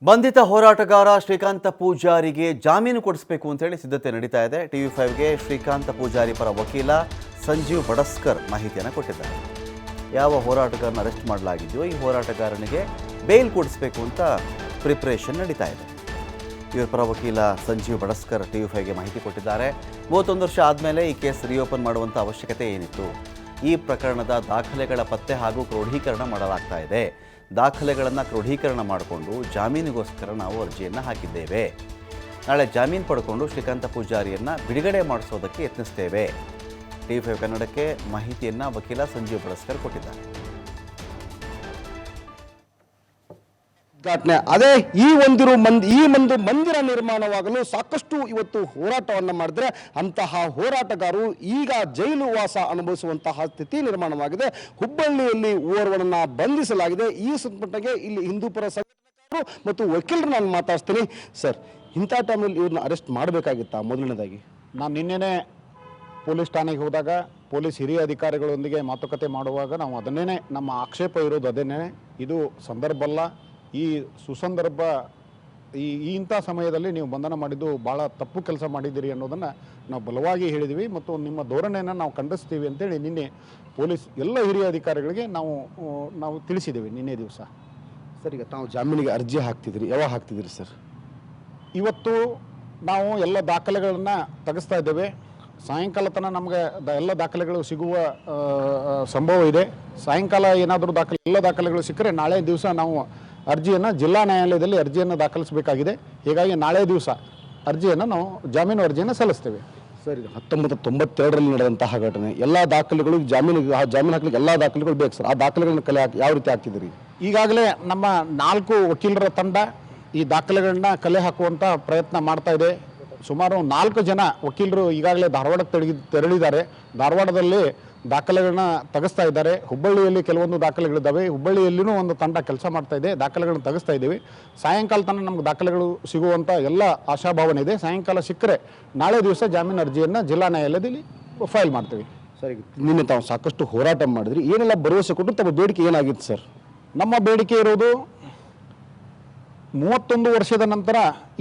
ಬಂಧಿತ ಹೋರಾಟಗಾರ ಶ್ರೀಕಾಂತ ಪೂಜಾರಿಗೆ ಜಾಮೀನು ಕೊಡಿಸಬೇಕು ಅಂತ ಹೇಳಿ ಸಿದ್ಧತೆ ನಡೀತಾ ಇದೆ. TV5ಗೆ ಶ್ರೀಕಾಂತ ಪೂಜಾರಿ ಪರ ವಕೀಲ ಸಂಜೀವ್ ಬಡಸ್ಕರ್ ಮಾಹಿತಿಯನ್ನು ಕೊಟ್ಟಿದ್ದಾರೆ. ಯಾವ ಹೋರಾಟಗಾರನ ಅರೆಸ್ಟ್ ಮಾಡಲಾಗಿದೆಯೋ ಈ ಹೋರಾಟಗಾರನಿಗೆ ಬೇಲ್ ಕೊಡಿಸಬೇಕು ಅಂತ ಪ್ರಿಪರೇಷನ್ ನಡೀತಾ ಇದೆ. ಇವರ ಪರ ವಕೀಲ ಸಂಜೀವ್ ಬಡಸ್ಕರ್ TV5ಗೆ ಮಾಹಿತಿ ಕೊಟ್ಟಿದ್ದಾರೆ. 31 ವರ್ಷ ಆದಮೇಲೆ ಈ ಕೇಸ್ ರಿಓಪನ್ ಮಾಡುವಂಥ ಅವಶ್ಯಕತೆ ಏನಿತ್ತು? ಈ ಪ್ರಕರಣದ ದಾಖಲೆಗಳ ಪತ್ತೆ ಹಾಗೂ ಕ್ರೋಢೀಕರಣ ಮಾಡಲಾಗ್ತಾ ಇದೆ. ದಾಖಲೆಗಳನ್ನು ಕ್ರೋಢೀಕರಣ ಮಾಡಿಕೊಂಡು ಜಾಮೀನಿಗೋಸ್ಕರ ನಾವು ಅರ್ಜಿಯನ್ನು ಹಾಕಿದ್ದೇವೆ. ನಾಳೆ ಜಾಮೀನು ಪಡ್ಕೊಂಡು ಶ್ರೀಕಾಂತ ಪೂಜಾರಿಯನ್ನು ಬಿಡುಗಡೆ ಮಾಡಿಸೋದಕ್ಕೆ ಯತ್ನಿಸ್ತೇವೆ. TV5 ಕನ್ನಡಕ್ಕೆ ಮಾಹಿತಿಯನ್ನು ವಕೀಲ ಸಂಜೀವ್ ಬಡಸ್ಕರ್ ಕೊಟ್ಟಿದ್ದಾರೆ. ಅದೇ ಈ ಒಂದು ಮಂದಿರ ನಿರ್ಮಾಣವಾಗಲು ಸಾಕಷ್ಟು ಇವತ್ತು ಹೋರಾಟವನ್ನು ಮಾಡಿದ್ರೆ ಅಂತಹ ಹೋರಾಟಗಾರರು ಈಗ ಜೈಲು ವಾಸ ಅನುಭವಿಸುವಂತಹ ಸ್ಥಿತಿ ನಿರ್ಮಾಣವಾಗಿದೆ. ಹುಬ್ಬಳ್ಳಿಯಲ್ಲಿ ಓರ್ವನನ್ನ ಬಂಧಿಸಲಾಗಿದೆ. ಈ ಸಂದರ್ಭಕ್ಕೆ ಇಲ್ಲಿ ಹಿಂದೂಪರ ಸಂಘಟನೆಗಳು ಮತ್ತು ವಕೀಲರು ನಾನು ಮಾತಾಡ್ತೀನಿ. ಸರ್, ಇಂಥ ಟೈಮಲ್ಲಿ ಇವ್ರನ್ನ ಅರೆಸ್ಟ್ ಮಾಡಬೇಕಾಗಿತ್ತಾ? ಮೊದಲನೇದಾಗಿ ನಾನು ನಿನ್ನೆನೇ ಪೊಲೀಸ್ ಠಾಣೆಗೆ ಹೋದಾಗ ಪೊಲೀಸ್ ಹಿರಿಯ ಅಧಿಕಾರಿಗಳೊಂದಿಗೆ ಮಾತುಕತೆ ಮಾಡುವಾಗ ನಾವು ಅದನ್ನೇ ನಮ್ಮ ಆಕ್ಷೇಪ ಇರೋದು ಅದೇನೇ. ಇದು ಸಂದರ್ಭ ಅಲ್ಲ, ಈ ಸುಸಂದರ್ಭ ಇಂಥ ಸಮಯದಲ್ಲಿ ನೀವು ಬಂಧನ ಮಾಡಿದ್ದು ಭಾಳ ತಪ್ಪು ಕೆಲಸ ಮಾಡಿದ್ದೀರಿ ಅನ್ನೋದನ್ನು ನಾವು ಬಲವಾಗಿ ಹೇಳಿದ್ವಿ ಮತ್ತು ನಿಮ್ಮ ಧೋರಣೆಯನ್ನು ನಾವು ಖಂಡಿಸ್ತೀವಿ ಅಂತೇಳಿ ನಿನ್ನೆ ಪೊಲೀಸ್ ಎಲ್ಲ ಹಿರಿಯ ಅಧಿಕಾರಿಗಳಿಗೆ ನಾವು ತಿಳಿಸಿದ್ದೀವಿ ನಿನ್ನೆ ದಿವಸ. ಸರ್, ಈಗ ತಾವು ಜಾಮೀನಿಗೆ ಅರ್ಜಿ ಹಾಕ್ತಿದ್ರಿ, ಯಾವಾಗ ಹಾಕ್ತಿದ್ರಿ ಸರ್? ಇವತ್ತು ನಾವು ಎಲ್ಲ ದಾಖಲೆಗಳನ್ನು ತೆಗೆಸ್ತಾ ಇದ್ದೇವೆ. ಸಾಯಂಕಾಲ ತನಕ ನಮಗೆ ಎಲ್ಲ ದಾಖಲೆಗಳು ಸಿಗುವ ಸಂಭವ ಇದೆ. ಸಾಯಂಕಾಲ ಏನಾದರೂ ಎಲ್ಲ ದಾಖಲೆಗಳು ಸಿಕ್ಕರೆ ನಾಳೆ ದಿವಸ ನಾವು ಅರ್ಜಿಯನ್ನು ಜಿಲ್ಲಾ ನ್ಯಾಯಾಲಯದಲ್ಲಿ ಅರ್ಜಿಯನ್ನು ದಾಖಲಿಸಬೇಕಾಗಿದೆ. ಹೀಗಾಗಿ ನಾಳೆ ದಿವಸ ನಾವು ಜಾಮೀನು ಅರ್ಜಿಯನ್ನು ಸಲ್ಲಿಸ್ತೇವೆ. ಸರ್, 1992ರಲ್ಲಿ ನಡೆದಂತಹ ಘಟನೆ, ಎಲ್ಲ ದಾಖಲೆಗಳು ಜಾಮೀನು ಹಾಕಲಿಕ್ಕೆ ಎಲ್ಲ ದಾಖಲೆಗಳು ಬೇಕು ಸರ್. ಆ ದಾಖಲೆಗಳನ್ನು ಕಲೆ ಹಾಕಿ ಯಾವ ರೀತಿ ಹಾಕ್ತಿದ್ದೀರಿ? ಈಗಾಗಲೇ ನಮ್ಮ 4 ವಕೀಲರ ತಂಡ ಈ ದಾಖಲೆಗಳನ್ನ ಕಲೆ ಹಾಕುವಂಥ ಪ್ರಯತ್ನ ಮಾಡ್ತಾ ಇದೆ. ಸುಮಾರು 4 ಜನ ವಕೀಲರು ಈಗಾಗಲೇ ಧಾರವಾಡಕ್ಕೆ ತೆರಳಿದ್ದಾರೆ. ಧಾರವಾಡದಲ್ಲಿ ದಾಖಲೆಗಳನ್ನ ತೆಗೆಸ್ತಾ ಇದ್ದಾರೆ. ಹುಬ್ಬಳ್ಳಿಯಲ್ಲಿ ಕೆಲವೊಂದು ದಾಖಲೆಗಳಿದ್ದಾವೆ. ಹುಬ್ಬಳ್ಳಿಯಲ್ಲಿನೂ ಒಂದು ತಂಡ ಕೆಲಸ ಮಾಡ್ತಾ ಇದೆ. ದಾಖಲೆಗಳನ್ನು ತೆಗೆಸ್ತಾ ಇದ್ದೀವಿ. ಸಾಯಂಕಾಲ ತನಕ ನಮ್ಗೆ ದಾಖಲೆಗಳು ಸಿಗುವಂಥ ಎಲ್ಲ ಆಶಾಭಾವನೆ ಇದೆ. ಸಾಯಂಕಾಲ ಸಿಕ್ಕರೆ ನಾಳೆ ದಿವಸ ಜಾಮೀನು ಅರ್ಜಿಯನ್ನು ಜಿಲ್ಲಾ ನ್ಯಾಯಾಲಯದಲ್ಲಿ ಫೈಲ್ ಮಾಡ್ತೀವಿ. ಸರಿ, ನಿನ್ನೆ ತಾವು ಸಾಕಷ್ಟು ಹೋರಾಟ ಮಾಡಿದ್ರಿ, ಏನೆಲ್ಲ ಭರವಸೆ ಕೊಟ್ಟು ತಮ್ಮ ಬೇಡಿಕೆ ಏನಾಗಿತ್ತು ಸರ್? ನಮ್ಮ ಬೇಡಿಕೆ ಇರೋದು 31 ವರ್ಷದ ನಂತರ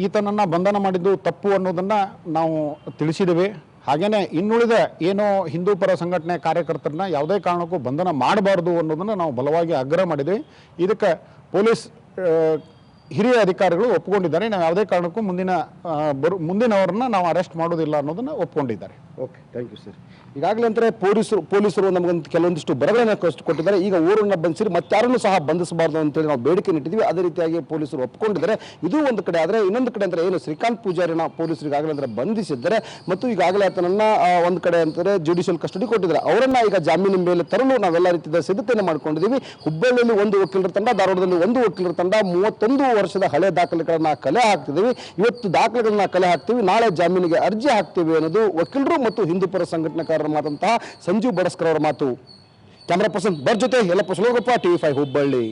ಈತನನ್ನು ಬಂಧನ ಮಾಡಿದ್ದು ತಪ್ಪು ಅನ್ನೋದನ್ನು ನಾವು ತಿಳಿಸಿದ್ದೇವೆ. ಹಾಗೆಯೇ ಇನ್ನುಳಿದ ಏನೋ ಹಿಂದೂಪರ ಸಂಘಟನೆ ಕಾರ್ಯಕರ್ತರನ್ನ ಯಾವುದೇ ಕಾರಣಕ್ಕೂ ಬಂಧನ ಮಾಡಬಾರ್ದು ಅನ್ನೋದನ್ನು ನಾವು ಬಲವಾಗಿ ಆಗ್ರಹ ಮಾಡಿದ್ದೇವೆ. ಇದಕ್ಕೆ ಪೊಲೀಸ್ ಹಿರಿಯ ಅಧಿಕಾರಿಗಳು ಒಪ್ಪಿಕೊಂಡಿದ್ದಾರೆ. ನಾವು ಯಾವುದೇ ಕಾರಣಕ್ಕೂ ಮುಂದಿನವರನ್ನ ನಾವು ಅರೆಸ್ಟ್ ಮಾಡೋದಿಲ್ಲ ಅನ್ನೋದನ್ನು ಒಪ್ಪಿಕೊಂಡಿದ್ದಾರೆ. Okay, thank you sir. ಈಗಾಗಲೇ ಅಂದರೆ ಪೊಲೀಸರು ನಮಗೊಂದು ಕೆಲವೊಂದಿಷ್ಟು ಬರಗಳನ್ನು ಕೊಟ್ಟಿದ್ದಾರೆ. ಈಗ ಊರನ್ನು ಬಂಧಿಸಿ ಮತ್ತಾರನ್ನು ಸಹ ಬಂಧಿಸಬಾರ್ದು ಅಂತೇಳಿ ನಾವು ಬೇಡಿಕೆ ಇಟ್ಟಿದ್ದೀವಿ. ಅದೇ ರೀತಿಯಾಗಿ ಪೊಲೀಸರು ಒಪ್ಪಿಕೊಂಡಿದ್ದಾರೆ. ಇದು ಒಂದು ಕಡೆ. ಆದರೆ ಇನ್ನೊಂದು ಕಡೆ ಅಂದರೆ ಏನು, ಶ್ರೀಕಾಂತ್ ಪೂಜಾರಿನ ಪೊಲೀಸರು ಈಗಾಗಲೇ ಅಂದರೆ ಬಂಧಿಸಿದ್ದಾರೆ ಮತ್ತು ಈಗಾಗಲೇ ಆತನನ್ನು ಒಂದು ಕಡೆ ಅಂತಾರೆ ಜುಡಿಷಿಯಲ್ ಕಸ್ಟಡಿ ಕೊಟ್ಟಿದ್ದಾರೆ. ಅವರನ್ನು ಈಗ ಜಾಮೀನಿನ ಮೇಲೆ ತರಲು ನಾವೆಲ್ಲ ರೀತಿಯ ಸಿದ್ಧತೆಯನ್ನು ಮಾಡ್ಕೊಂಡಿದ್ದೀವಿ. ಹುಬ್ಬಳ್ಳಿಯಲ್ಲಿ 1 ವಕೀಲರ ತಂಡ, ಧಾರವಾಡದಲ್ಲಿ 1 ವಕೀಲರ ತಂಡ 31 ವರ್ಷದ ಹಳೆ ದಾಖಲೆಗಳನ್ನ ಕಲೆ ಹಾಕ್ತಿದ್ದೀವಿ. ಇವತ್ತು ದಾಖಲೆಗಳನ್ನ ಕಲೆ ಹಾಕ್ತೀವಿ, ನಾಳೆ ಜಾಮೀನಿಗೆ ಅರ್ಜಿ ಹಾಕ್ತೀವಿ ಅನ್ನೋದು ವಕೀಲರು ಮತ್ತು ಹಿಂದೂಪರ ಸಂಘಟನೆಕಾರರ ಮಾತಂತಹ ಸಂಜೀವ್ ಬಡಸ್ಕರ್ ಅವರ ಮಾತು. ಕ್ಯಾಮರಾ ಪರ್ಸನ್ ಬರ್ ಜೊತೆ ಯಲ್ಲಪ್ಪ ಸುಲೋಗಪ್ಪ, TV5 ಹುಬ್ಬಳ್ಳಿ.